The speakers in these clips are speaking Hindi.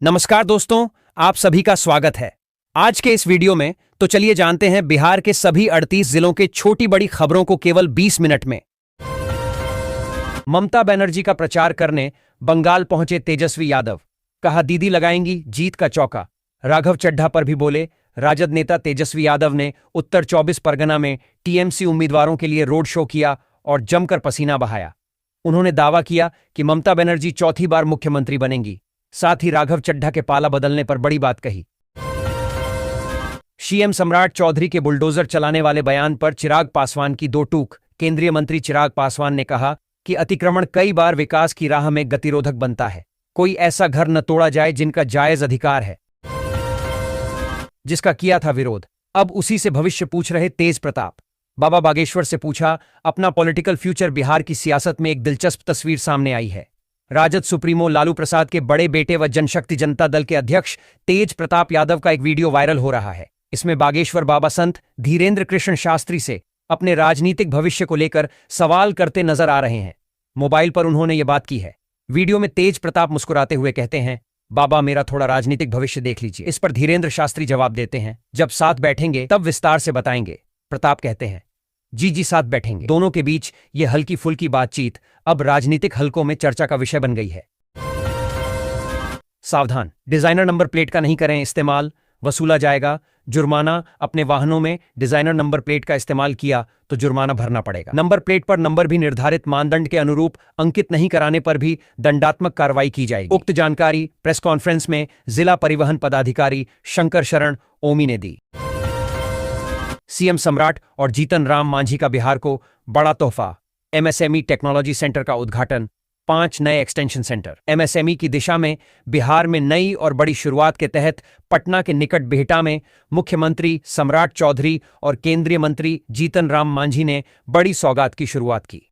नमस्कार दोस्तों, आप सभी का स्वागत है। आज के इस वीडियो में तो चलिए जानते हैं बिहार के सभी 38 जिलों के छोटी बड़ी खबरों को केवल 20 मिनट में। ममता बनर्जी का प्रचार करने बंगाल पहुंचे तेजस्वी यादव, कहा दीदी लगाएंगी जीत का चौका। राघव चड्ढा पर भी बोले। राजद नेता तेजस्वी यादव ने उत्तर 24 परगना में टीएमसी उम्मीदवारों के लिए रोड शो किया और जमकर पसीना बहाया। उन्होंने दावा किया कि ममता बनर्जी चौथी बार मुख्यमंत्री बनेंगी। साथ ही राघव चड्ढा के पाला बदलने पर बड़ी बात कही। सीएम सम्राट चौधरी के बुलडोजर चलाने वाले बयान पर चिराग पासवान की दो टूक। केंद्रीय मंत्री चिराग पासवान ने कहा कि अतिक्रमण कई बार विकास की राह में गतिरोधक बनता है। कोई ऐसा घर न तोड़ा जाए जिनका जायज अधिकार है, जिसका किया था विरोध। अब उसी से भविष्य पूछ रहे तेज प्रताप। बाबा बागेश्वर से पूछा अपना पॉलिटिकल फ्यूचर। बिहार की सियासत में एक दिलचस्प तस्वीर सामने आई है। राजद सुप्रीमो लालू प्रसाद के बड़े बेटे व जनशक्ति जनता दल के अध्यक्ष तेज प्रताप यादव का एक वीडियो वायरल हो रहा है। इसमें बागेश्वर बाबा संत धीरेन्द्र कृष्ण शास्त्री से अपने राजनीतिक भविष्य को लेकर सवाल करते नजर आ रहे हैं। मोबाइल पर उन्होंने ये बात की है। वीडियो में तेज प्रताप मुस्कुराते हुए कहते हैं, बाबा मेरा थोड़ा राजनीतिक भविष्य देख लीजिए। इस पर धीरेन्द्र शास्त्री जवाब देते हैं, जब साथ बैठेंगे तब विस्तार से बताएंगे। प्रताप कहते हैं, जी साथ बैठेंगे। दोनों के बीच यह हल्की फुल्की बातचीत अब राजनीतिक हलकों में चर्चा का विषय बन गई है। सावधान, डिजाइनर नंबर प्लेट का नहीं करें इस्तेमाल, वसूला जाएगा जुर्माना। अपने वाहनों में डिजाइनर नंबर प्लेट का इस्तेमाल किया तो जुर्माना भरना पड़ेगा। नंबर प्लेट पर नंबर भी निर्धारित मानदंड के अनुरूप अंकित नहीं कराने पर भी दंडात्मक कार्रवाई की जाएगी। उक्त जानकारी प्रेस कॉन्फ्रेंस में जिला परिवहन पदाधिकारी शंकर शरण ओमी ने दी। सीएम सम्राट और जीतन राम मांझी का बिहार को बड़ा तोहफा। एमएसएमई टेक्नोलॉजी सेंटर का उद्घाटन, 5 नए एक्सटेंशन सेंटर। एमएसएमई की दिशा में बिहार में नई और बड़ी शुरुआत के तहत पटना के निकट बिहटा में मुख्यमंत्री सम्राट चौधरी और केंद्रीय मंत्री जीतन राम मांझी ने बड़ी सौगात की शुरुआत की।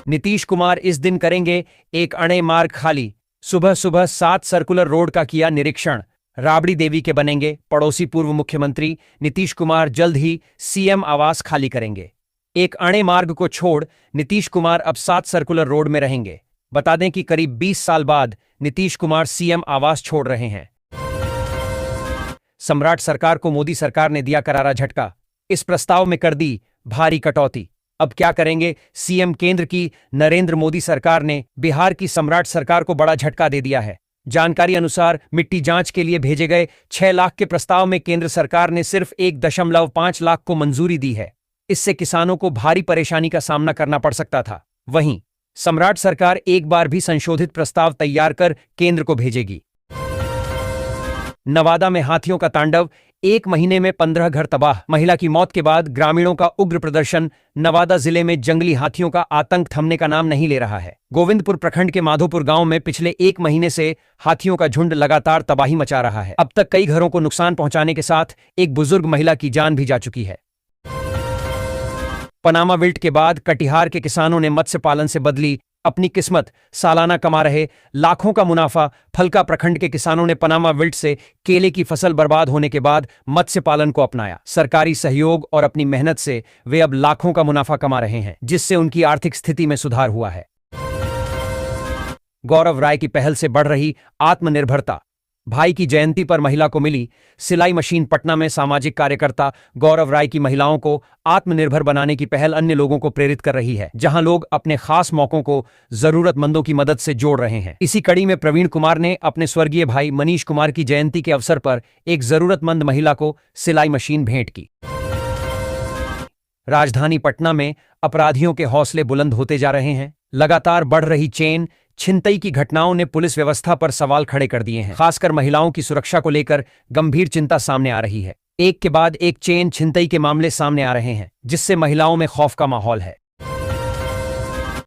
नीतीश कुमार इस दिन करेंगे एक अणे मार्ग खाली। सुबह सुबह 7 सर्कुलर रोड का किया निरीक्षण। राबड़ी देवी के बनेंगे पड़ोसी। पूर्व मुख्यमंत्री नीतीश कुमार जल्द ही सीएम आवास खाली करेंगे। एक अणे मार्ग को छोड़ नीतीश कुमार अब 7 सर्कुलर रोड में रहेंगे। बता दें कि करीब 20 साल बाद नीतीश कुमार सीएम आवास छोड़ रहे हैं। सम्राट सरकार को मोदी सरकार ने दिया करारा झटका। इस प्रस्ताव में कर दी भारी कटौती। अब क्या करेंगे सीएम? केंद्र की नरेंद्र मोदी सरकार ने बिहार की सम्राट सरकार को बड़ा झटका दे दिया है। जानकारी अनुसार मिट्टी जांच के लिए भेजे गए 6 लाख के प्रस्ताव में केंद्र सरकार ने सिर्फ 1.5 लाख को मंजूरी दी है। इससे किसानों को भारी परेशानी का सामना करना पड़ सकता था। वहीं सम्राट सरकार एक बार भी संशोधित प्रस्ताव तैयार कर केंद्र को भेजेगी। नवादा में हाथियों का तांडव, 1 महीने में 15 घर तबाह। महिला की मौत के बाद ग्रामीणों का उग्र प्रदर्शन। नवादा जिले में जंगली हाथियों का आतंक थमने का नाम नहीं ले रहा है। गोविंदपुर प्रखंड के माधोपुर गांव में पिछले 1 महीने से हाथियों का झुंड लगातार तबाही मचा रहा है। अब तक कई घरों को नुकसान पहुंचाने के साथ एक बुजुर्ग महिला की जान भी जा चुकी है। पनामा विल्ट के बाद कटिहार के किसानों ने मत्स्य पालन से बदली अपनी किस्मत। सालाना कमा रहे लाखों का मुनाफा। फलका प्रखंड के किसानों ने पनामा विल्ट से केले की फसल बर्बाद होने के बाद मत्स्य पालन को अपनाया। सरकारी सहयोग और अपनी मेहनत से वे अब लाखों का मुनाफा कमा रहे हैं, जिससे उनकी आर्थिक स्थिति में सुधार हुआ है। गौरव राय की पहल से बढ़ रही आत्मनिर्भरता। भाई की जयंती पर महिला को मिली सिलाई मशीन। पटना में सामाजिक कार्यकर्ता गौरव राय की महिलाओं को आत्मनिर्भर बनाने की पहल अन्य लोगों को प्रेरित कर रही है, जहां लोग अपने खास मौकों को जरूरतमंदों की मदद से जोड़ रहे हैं। इसी कड़ी में प्रवीण कुमार ने अपने स्वर्गीय भाई मनीष कुमार की जयंती के अवसर पर एक जरूरतमंद महिला को सिलाई मशीन भेंट की। राजधानी पटना में अपराधियों के हौसले बुलंद होते जा रहे हैं। लगातार बढ़ रही चेन छिनतई की घटनाओं ने पुलिस व्यवस्था पर सवाल खड़े कर दिए हैं। खासकर महिलाओं की सुरक्षा को लेकर गंभीर चिंता सामने आ रही है। एक के बाद एक चेन छिनतई के मामले सामने आ रहे हैं, जिससे महिलाओं में खौफ का माहौल है।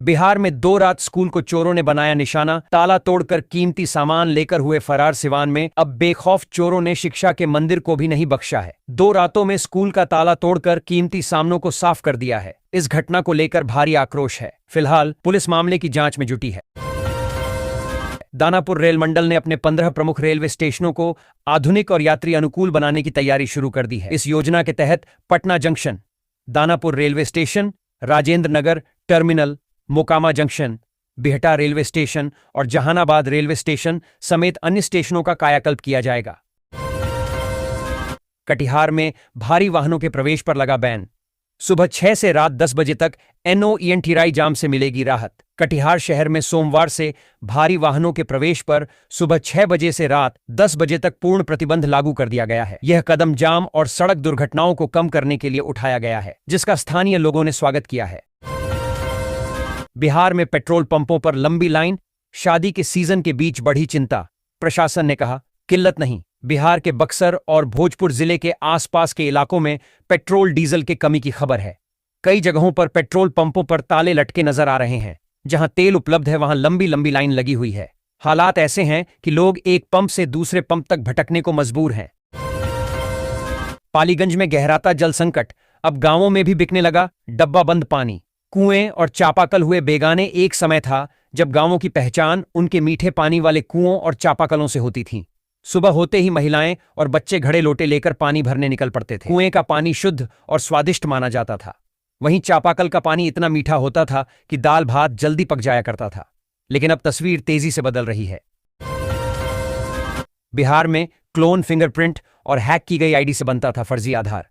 बिहार में 2 रात स्कूल को चोरों ने बनाया निशाना। ताला तोड़कर कीमती सामान लेकर हुए फरार। सिवान में अब बेखौफ चोरों ने शिक्षा के मंदिर को भी नहीं बख्शा है। 2 रातों में स्कूल का ताला तोड़कर कीमती सामानों को साफ कर दिया है। इस घटना को लेकर भारी आक्रोश है। फिलहाल पुलिस मामले की जांच में जुटी है। दानापुर रेल मंडल ने अपने 15 प्रमुख रेलवे स्टेशनों को आधुनिक और यात्री अनुकूल बनाने की तैयारी शुरू कर दी है। इस योजना के तहत Patna junction, Danapur railway station, Rajendra Nagar terminal, Mokama junction, Bihta railway station और जहानाबाद रेलवे स्टेशन समेत अन्य स्टेशनों का कायाकल्प किया जाएगा। कटिहार में भारी वाहनों के प्रवेश पर लगा बैन। सुबह 6 से रात 10 बजे तक NOENTRI जाम से मिलेगी राहत। कटिहार शहर में सोमवार से भारी वाहनों के प्रवेश पर सुबह 6 बजे से रात 10 बजे तक पूर्ण प्रतिबंध लागू कर दिया गया है। यह कदम जाम और सड़क दुर्घटनाओं को कम करने के लिए उठाया गया है, जिसका स्थानीय लोगों ने स्वागत किया है। बिहार में पेट्रोल पंपों पर लंबी लाइन, शादी के सीजन के बीच बढ़ी चिंता। प्रशासन ने कहा, किल्लत नहीं। बिहार के बक्सर और भोजपुर जिले के आसपास के इलाकों में पेट्रोल डीजल की कमी की खबर है। कई जगहों पर पेट्रोल पंपों पर ताले लटके नजर आ रहे हैं। जहां तेल उपलब्ध है वहां लंबी लंबी लाइन लगी हुई है। हालात ऐसे हैं कि लोग एक पंप से दूसरे पंप तक भटकने को मजबूर हैं। पालीगंज में गहराता जल संकट, अब गांवों में भी बिकने लगा डब्बा बंद पानी। कुएं और चापाकल हुए बेगाने। एक समय था जब गांवों की पहचान उनके मीठे पानी वाले कुओं और चापाकलों से होती थी। सुबह होते ही महिलाएं और बच्चे घड़े लोटे लेकर पानी भरने निकल पड़ते थे। कुएं का पानी शुद्ध और स्वादिष्ट माना जाता था। वहीं चापाकल का पानी इतना मीठा होता था कि दाल भात जल्दी पक जाया करता था। लेकिन अब तस्वीर तेजी से बदल रही है। बिहार में क्लोन फिंगरप्रिंट और हैक की गई आईडी से बनता था फर्जी आधार।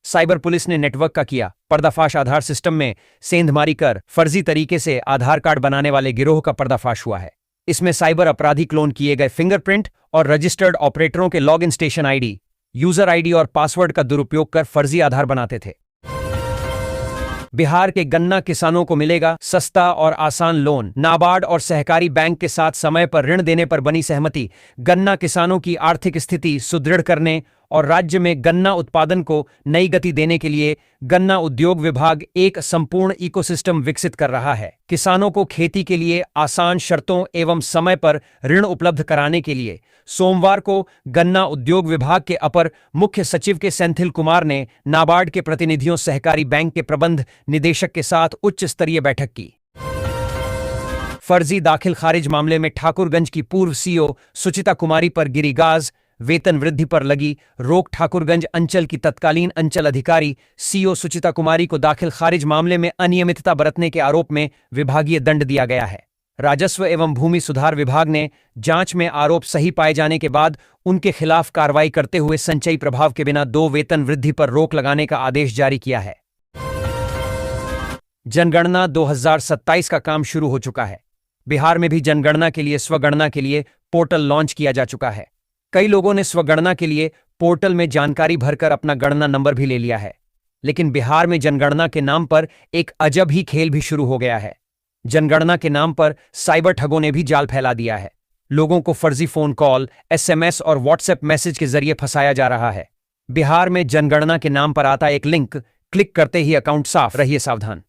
साइबर पुलिस ने नेटवर्क का किया पर्दाफाश। आधार सिस्टम में सेंधमारी कर फर्जी तरीके से आधार कार्ड बनाने वाले गिरोह का पर्दाफाश हुआ है। इसमें साइबर अपराधी क्लोन किए गए फिंगरप्रिंट और रजिस्टर्ड ऑपरेटरों के login station ID, user ID और पासवर्ड का दुरुपयोग कर फर्जी आधार बनाते थे। बिहार के गन्ना किसानों को मिलेगा सस्ता और आसान लोन। नाबार्ड और सहकारी बैंक के साथ समय पर ऋण देने पर बनी सहमति। गन्ना किसानों की आर्थिक स्थिति सुदृढ़ करने और राज्य में गन्ना उत्पादन को नई गति देने के लिए गन्ना उद्योग विभाग एक संपूर्ण इकोसिस्टम विकसित कर रहा है। किसानों को खेती के लिए आसान शर्तों एवं समय पर ऋण उपलब्ध कराने के लिए सोमवार को गन्ना उद्योग विभाग के अपर मुख्य सचिव के सेंथिल कुमार ने नाबार्ड के प्रतिनिधियों, सहकारी बैंक के प्रबंध निदेशक के साथ उच्च स्तरीय बैठक की। फर्जी दाखिल खारिज मामले में ठाकुरगंज की पूर्व सीओ सुचिता कुमारी पर गिरी गाज। वेतन वृद्धि पर लगी रोक। ठाकुरगंज अंचल की तत्कालीन अंचल अधिकारी सीओ सुचिता कुमारी को दाखिल खारिज मामले में अनियमितता बरतने के आरोप में विभागीय दंड दिया गया है। राजस्व एवं भूमि सुधार विभाग ने जांच में आरोप सही पाए जाने के बाद उनके खिलाफ कार्रवाई करते हुए संचयी प्रभाव के बिना 2 वेतन वृद्धि पर रोक लगाने का आदेश जारी किया है। जनगणना 2027 का काम शुरू हो चुका है। बिहार में भी जनगणना के लिए स्वगणना के लिए पोर्टल लॉन्च किया जा चुका है। कई लोगों ने स्वगणना के लिए पोर्टल में जानकारी भरकर अपना गणना नंबर भी ले लिया है। लेकिन बिहार में जनगणना के नाम पर एक अजब ही खेल भी शुरू हो गया है। जनगणना के नाम पर साइबर ठगों ने भी जाल फैला दिया है। लोगों को फर्जी फोन कॉल, SMS और व्हाट्सएप मैसेज के जरिए फंसाया जा रहा है। बिहार में जनगणना के नाम पर आता एक लिंक क्लिक करते ही अकाउंट साफ, रहिए सावधान।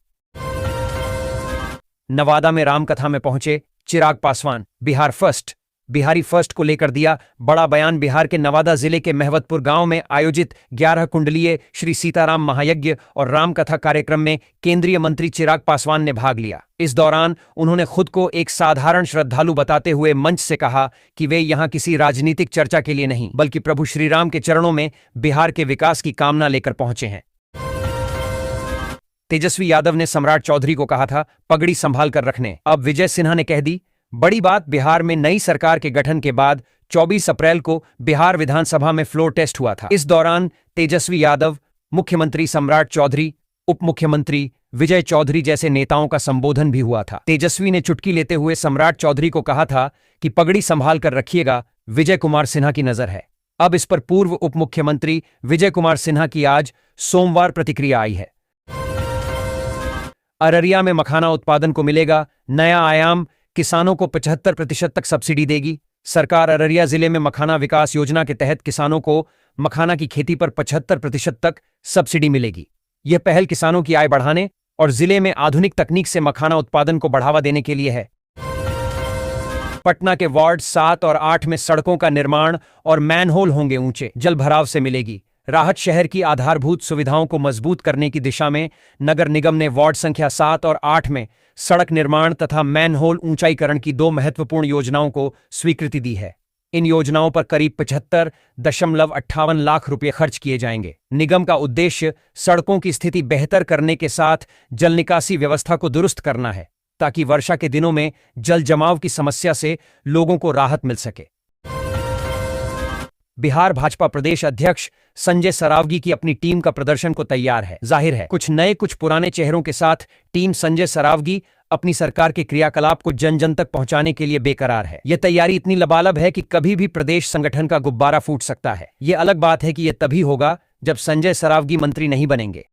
नवादा में रामकथा में पहुंचे चिराग पासवान। बिहार फर्स्ट, बिहारी फर्स्ट को लेकर दिया बड़ा बयान। बिहार के नवादा जिले के महवतपुर गांव में आयोजित 11 कुंडलीय श्री सीताराम महायज्ञ और रामकथा कार्यक्रम में केंद्रीय मंत्री चिराग पासवान ने भाग लिया। इस दौरान उन्होंने खुद को एक साधारण श्रद्धालु बताते हुए मंच से कहा कि वे यहां किसी राजनीतिक चर्चा के लिए नहीं, बल्कि प्रभु श्रीराम के चरणों में बिहार के विकास की कामना लेकर पहुंचे हैं। तेजस्वी यादव ने सम्राट चौधरी को कहा था पगड़ी संभाल कर रखने। अब विजय सिन्हा ने कह दी बड़ी बात। बिहार में नई सरकार के गठन के बाद 24 अप्रैल को बिहार विधानसभा में फ्लोर टेस्ट हुआ था। इस दौरान तेजस्वी यादव, मुख्यमंत्री सम्राट चौधरी, उप मुख्यमंत्री विजय चौधरी जैसे नेताओं का संबोधन भी हुआ था। तेजस्वी ने चुटकी लेते हुए सम्राट चौधरी को कहा था कि पगड़ी संभाल कर रखिएगा, विजय कुमार सिन्हा की नजर है। अब इस पर पूर्व उप मुख्यमंत्री विजय कुमार सिन्हा की आज सोमवार प्रतिक्रिया आई है। अररिया में मखाना उत्पादन को मिलेगा नया आयाम। किसानों को 75% तक सब्सिडी देगी सरकार। अररिया जिले में मखाना विकास योजना के तहत किसानों को मखाना की खेती पर 75% तक सब्सिडी मिलेगी। यह पहल किसानों की आय बढ़ाने और जिले में आधुनिक तकनीक से मखाना उत्पादन को बढ़ावा देने के लिए है। पटना के वार्ड 7 और 8 में सड़कों का निर्माण और मैनहोल होंगे ऊंचे। जल भराव से मिलेगी राहत। शहर की आधारभूत सुविधाओं को मजबूत करने की दिशा में नगर निगम ने वार्ड संख्या 7 और 8 में सड़क निर्माण तथा मैनहोल ऊंचाईकरण की 2 महत्वपूर्ण योजनाओं को स्वीकृति दी है। इन योजनाओं पर करीब 75.58 लाख रुपए खर्च किए जाएंगे। निगम का उद्देश्य सड़कों की स्थिति बेहतर करने के साथ जल निकासी व्यवस्था को दुरुस्त करना है ताकि वर्षा के दिनों में जल जमाव की समस्या से लोगों को राहत मिल सके। बिहार भाजपा प्रदेश अध्यक्ष संजय सरावगी की अपनी टीम का प्रदर्शन को तैयार है। जाहिर है कुछ नए कुछ पुराने चेहरों के साथ टीम संजय सरावगी अपनी सरकार के क्रियाकलाप को जन जन तक पहुंचाने के लिए बेकरार है। यह तैयारी इतनी लबालब है कि कभी भी प्रदेश संगठन का गुब्बारा फूट सकता है। यह अलग बात है कि यह तभी होगा जब संजय सरावगी मंत्री नहीं बनेंगे।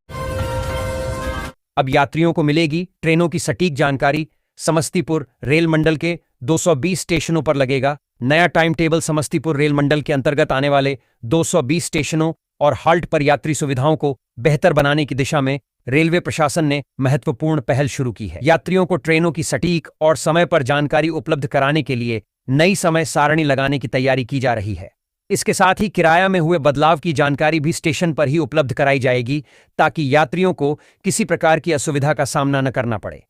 अब यात्रियों को मिलेगी ट्रेनों की सटीक जानकारी। समस्तीपुर रेल मंडल के 220 स्टेशनों पर लगेगा नया टाइम टेबल। समस्तीपुर रेल मंडल के अंतर्गत आने वाले 220 स्टेशनों और हाल्ट पर यात्री सुविधाओं को बेहतर बनाने की दिशा में रेलवे प्रशासन ने महत्वपूर्ण पहल शुरू की है। यात्रियों को ट्रेनों की सटीक और समय पर जानकारी उपलब्ध कराने के लिए नई समय सारणी लगाने की तैयारी की जा रही है। इसके साथ ही किराया में हुए बदलाव की जानकारी भी स्टेशन पर ही उपलब्ध कराई जाएगी ताकि यात्रियों को किसी प्रकार की असुविधा का सामना न करना पड़े।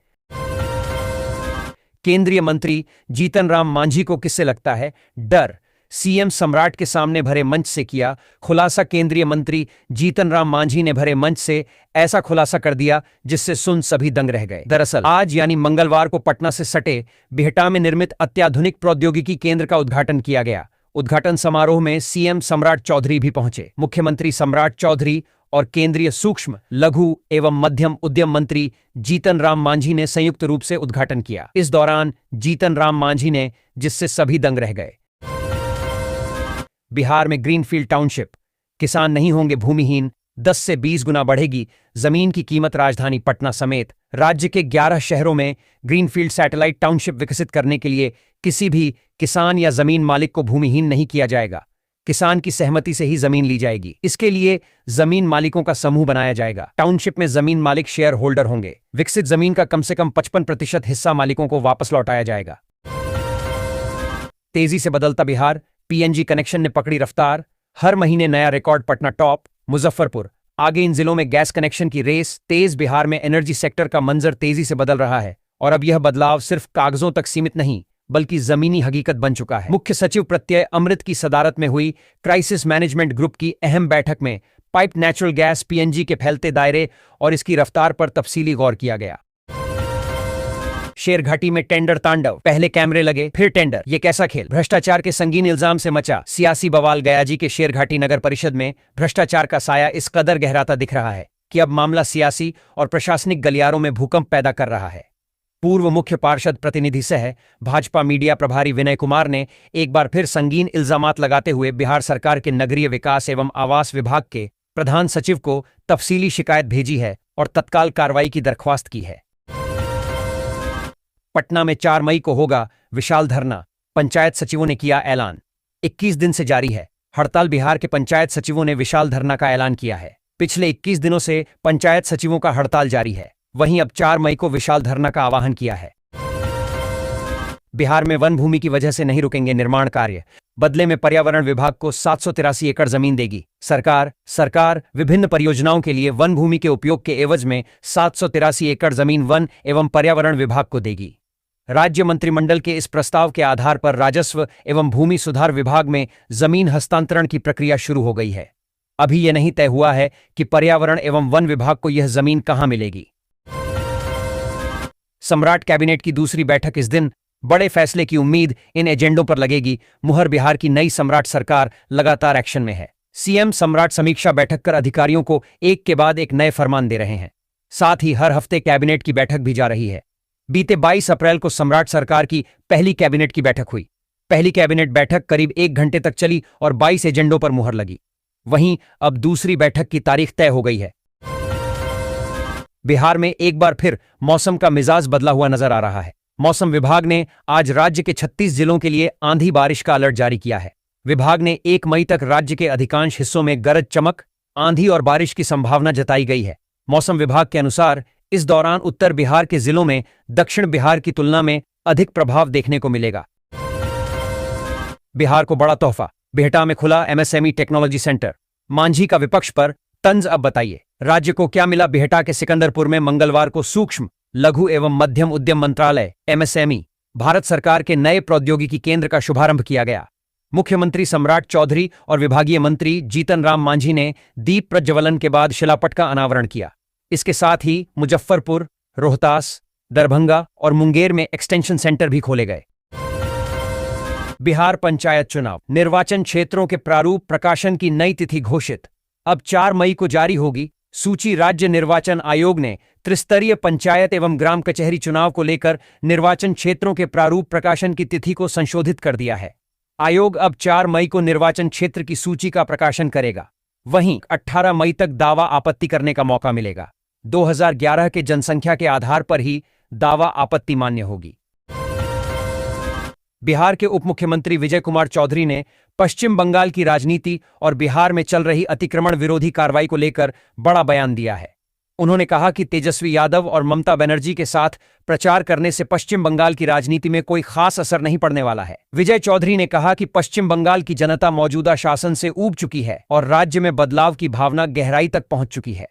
केंद्रीय मंत्री जीतन राम मांझी को किससे लगता है डर? सीएम सम्राट के सामने भरे मंच से किया खुलासा। केंद्रीय मंत्री जीतन राम मांझी ने भरे मंच से ऐसा खुलासा कर दिया जिससे सुन सभी दंग रह गए। दरअसल आज यानी मंगलवार को पटना से सटे बिहटा में निर्मित अत्याधुनिक प्रौद्योगिकी केंद्र का उद्घाटन किया गया। उद्घाटन समारोह में सीएम सम्राट चौधरी भी पहुंचे। मुख्यमंत्री सम्राट चौधरी और केंद्रीय सूक्ष्म लघु एवं मध्यम उद्यम मंत्री जीतन राम मांझी ने संयुक्त रूप से उद्घाटन किया। इस दौरान जीतन राम मांझी ने जिससे सभी दंग रह गए। बिहार में ग्रीनफील्ड टाउनशिप, किसान नहीं होंगे भूमिहीन, 10 से 20 गुना बढ़ेगी जमीन की कीमत। राजधानी पटना समेत राज्य के 11 शहरों में ग्रीनफील्ड सैटेलाइट टाउनशिप विकसित करने के लिए किसी भी किसान या जमीन मालिक को भूमिहीन नहीं किया जाएगा। किसान की सहमति से ही जमीन ली जाएगी। इसके लिए जमीन मालिकों का समूह बनाया जाएगा। टाउनशिप में जमीन मालिक शेयर होल्डर होंगे। विकसित जमीन का कम से कम 55% हिस्सा मालिकों को वापस लौटाया जाएगा। तेजी से बदलता बिहार, पीएनजी कनेक्शन ने पकड़ी रफ्तार। हर महीने नया रिकॉर्ड, पटना टॉप, मुजफ्फरपुर आगे। इन जिलों में गैस कनेक्शन की रेस तेज। बिहार में एनर्जी सेक्टर का मंजर तेजी से बदल रहा है और अब यह बदलाव सिर्फ कागजों तक सीमित नहीं बल्कि जमीनी हकीकत बन चुका है। मुख्य सचिव प्रत्यय अमृत की सदारत में हुई क्राइसिस मैनेजमेंट ग्रुप की अहम बैठक में पाइप नेचुरल गैस पीएनजी के फैलते दायरे और इसकी रफ्तार पर तफसीली गौर किया गया। शेरघाटी में टेंडर तांडव, पहले कैमरे लगे फिर टेंडर, ये कैसा खेल? भ्रष्टाचार के संगीन इल्जाम से मचा सियासी बवाल। गयाजी के शेरघाटी नगर परिषद में भ्रष्टाचार का साया इस कदर गहराता दिख रहा है कि अब मामला सियासी और प्रशासनिक गलियारों में भूकंप पैदा कर रहा है। पूर्व मुख्य पार्षद प्रतिनिधि सह भाजपा मीडिया प्रभारी विनय कुमार ने एक बार फिर संगीन इल्जामात लगाते हुए बिहार सरकार के नगरीय विकास एवं आवास विभाग के प्रधान सचिव को तफसीली शिकायत भेजी है और तत्काल कार्रवाई की दरख्वास्त की है। पटना में 4 मई को होगा विशाल धरना, पंचायत सचिवों ने किया ऐलान। 21 दिन से जारी है हड़ताल। बिहार के पंचायत सचिवों ने विशाल धरना का ऐलान किया है। पिछले 21 दिनों से पंचायत सचिवों का हड़ताल जारी है। वहीं अब 4 मई को विशाल धरना का आह्वान किया है। बिहार में वन भूमि की वजह से नहीं रुकेंगे निर्माण कार्य, बदले में पर्यावरण विभाग को 783 एकड़ जमीन देगी सरकार विभिन्न परियोजनाओं के लिए वन भूमि के उपयोग के एवज में 783 एकड़ जमीन वन एवं पर्यावरण विभाग को देगी। राज्य मंत्रिमंडल के इस प्रस्ताव के आधार पर राजस्व एवं भूमि सुधार विभाग में जमीन हस्तांतरण की प्रक्रिया शुरू हो गई है। अभी यह नहीं तय हुआ है कि पर्यावरण एवं वन विभाग को यह जमीन कहां मिलेगी। सम्राट कैबिनेट की दूसरी बैठक इस दिन, बड़े फैसले की उम्मीद इन एजेंडों पर लगेगी मुहर। बिहार की नई सम्राट सरकार लगातार एक्शन में है। सीएम सम्राट समीक्षा बैठक कर अधिकारियों को एक के बाद एक नए फरमान दे रहे हैं। साथ ही हर हफ्ते कैबिनेट की बैठक भी जा रही है। बीते 22 अप्रैल को सम्राट सरकार की पहली कैबिनेट की बैठक हुई। पहली कैबिनेट बैठक करीब 1 घंटे तक चली और 22 एजेंडों पर मुहर लगी। वहीं अब दूसरी बैठक की तारीख तय हो गई है। बिहार में एक बार फिर मौसम का मिजाज बदला हुआ नजर आ रहा है। मौसम विभाग ने आज राज्य के 36 जिलों के लिए आंधी बारिश का अलर्ट जारी किया है। विभाग ने 1 मई तक राज्य के अधिकांश हिस्सों में गरज चमक, आंधी और बारिश की संभावना जताई गई है। मौसम विभाग के अनुसार इस दौरान उत्तर बिहार के जिलों में दक्षिण बिहार की तुलना में अधिक प्रभाव देखने को मिलेगा। बिहार को बड़ा तोहफा, बिहटा में खुला एमएसएमई टेक्नोलॉजी सेंटर। मांझी का विपक्ष पर तंज, अब बताइए राज्य को क्या मिला? बिहटा के सिकंदरपुर में मंगलवार को सूक्ष्म लघु एवं मध्यम उद्यम मंत्रालय एमएसएमई भारत सरकार के नए प्रौद्योगिकी केंद्र का शुभारंभ किया गया। मुख्यमंत्री सम्राट चौधरी और विभागीय मंत्री जीतन राम मांझी ने दीप प्रज्वलन के बाद शिलापट का अनावरण किया। इसके साथ ही मुजफ्फरपुर, रोहतास, दरभंगा और मुंगेर में एक्सटेंशन सेंटर भी खोले गए। बिहार पंचायत चुनाव निर्वाचन क्षेत्रों के प्रारूप प्रकाशन की नई तिथि घोषित। अब 4 मई को जारी होगी सूची। राज्य निर्वाचन आयोग ने त्रिस्तरीय पंचायत एवं ग्राम कचहरी चुनाव को लेकर निर्वाचन क्षेत्रों के प्रारूप प्रकाशन की तिथि को संशोधित कर दिया है। आयोग अब 4 मई को निर्वाचन क्षेत्र की सूची का प्रकाशन करेगा। वहीं 18 मई तक दावा आपत्ति करने का मौका मिलेगा। 2011 के जनसंख्या के आधार पर ही दावा आपत्ति मान्य होगी। बिहार के उप मुख्यमंत्री विजय कुमार चौधरी ने पश्चिम बंगाल की राजनीति और बिहार में चल रही अतिक्रमण विरोधी कार्रवाई को लेकर बड़ा बयान दिया है। उन्होंने कहा कि तेजस्वी यादव और ममता बनर्जी के साथ प्रचार करने से पश्चिम बंगाल की राजनीति में कोई खास असर नहीं पड़ने वाला है। विजय चौधरी ने कहा कि पश्चिम बंगाल की जनता मौजूदा शासन से ऊब चुकी है और राज्य में बदलाव की भावना गहराई तक पहुंच चुकी है।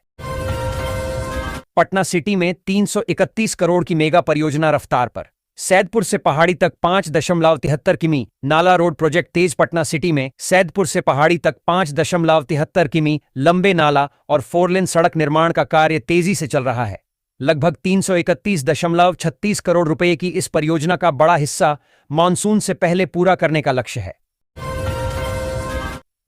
पटना सिटी में 331 करोड़ की मेगा परियोजना रफ्तार पर। सैदपुर से पहाड़ी तक 5.73 किमी नाला रोड प्रोजेक्ट तेज। पटना सिटी में सैदपुर से पहाड़ी तक 5.73 किमी लंबे नाला और 4 लेन सड़क निर्माण का कार्य तेजी से चल रहा है। लगभग 331.36 करोड़ रुपए की इस परियोजना का बड़ा हिस्सा मानसून से पहले पूरा करने का लक्ष्य है।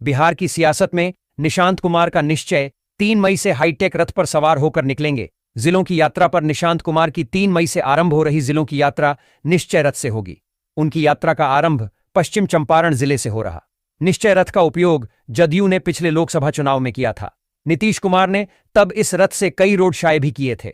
बिहार की सियासत में निशांत कुमार का निश्चय। 3 मई से हाईटेक रथ पर सवार होकर निकलेंगे। जिलों की यात्रा पर निशांत कुमार की 3 मई से आरंभ हो रही जिलों की यात्रा निश्चय रथ से होगी। उनकी यात्रा का आरंभ पश्चिम चंपारण जिले से हो रहा। निश्चय रथ का उपयोग जदयू ने पिछले लोकसभा चुनाव में किया था। नीतीश कुमार ने तब इस रथ से कई रोड शो भी किए थे।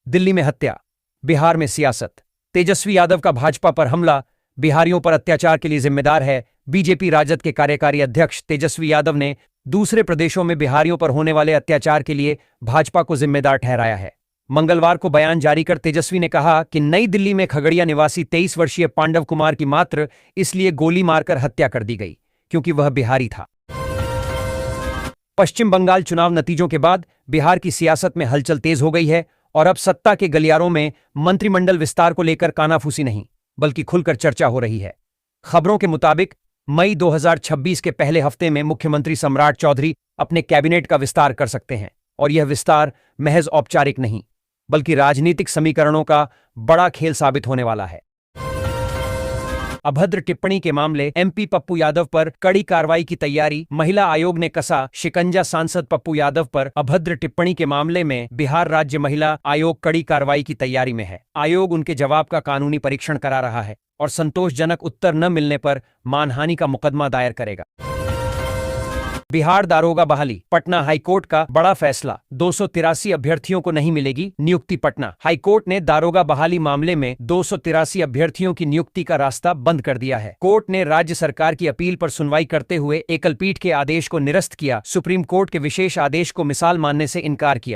दिल्ली में हत्या, बिहार में सियासत। तेजस्वी यादव का भाजपा पर हमला बिहारियों पर अत्याचार के लिए जिम्मेदार है। बीजेपी राजद के कार्यकारी अध्यक्ष तेजस्वी यादव ने दूसरे प्रदेशों में बिहारियों पर होने वाले अत्याचार के लिए भाजपा को जिम्मेदार ठहराया है। मंगलवार को बयान जारी कर तेजस्वी ने कहा कि नई दिल्ली में खगड़िया निवासी 23 वर्षीय पांडव कुमार की मात्र इसलिए गोली मारकर हत्या कर दी गई क्योंकि वह बिहारी था। पश्चिम बंगाल चुनाव नतीजों के बाद बिहार की सियासत में हलचल तेज हो गई है और अब सत्ता के गलियारों में मंत्रिमंडल विस्तार को लेकर कानाफूसी नहीं बल्कि खुलकर चर्चा हो रही है। खबरों के मुताबिक मई 2026 के पहले हफ्ते में मुख्यमंत्री सम्राट चौधरी अपने कैबिनेट का विस्तार कर सकते हैं और यह विस्तार महज औपचारिक नहीं बल्कि राजनीतिक समीकरणों का बड़ा खेल साबित होने वाला है। अभद्र टिप्पणी के मामले एमपी पप्पू यादव पर कड़ी कार्रवाई की तैयारी। महिला आयोग ने कसा शिकंजा। सांसद पप्पू यादव पर अभद्र टिप्पणी के मामले में बिहार राज्य महिला आयोग कड़ी कार्रवाई की तैयारी में है। आयोग उनके जवाब का कानूनी परीक्षण करा रहा है और संतोषजनक उत्तर न मिलने पर मानहानि का मुकदमा दायर करेगा। बिहार दारोगा बहाली। पटना हाईकोर्ट का बड़ा फैसला। 283 अभ्यर्थियों को नहीं मिलेगी नियुक्ति। पटना हाईकोर्ट ने दारोगा बहाली मामले में 283 अभ्यर्थियों की नियुक्ति का रास्ता बंद कर दिया है। कोर्ट ने राज्य सरकार की अपील पर सुनवाई करते हुए एकलपीठ के आदेश को निरस्त किया। सुप्रीम कोर्ट के विशेष आदेश को मिसाल मानने से इनकार किया।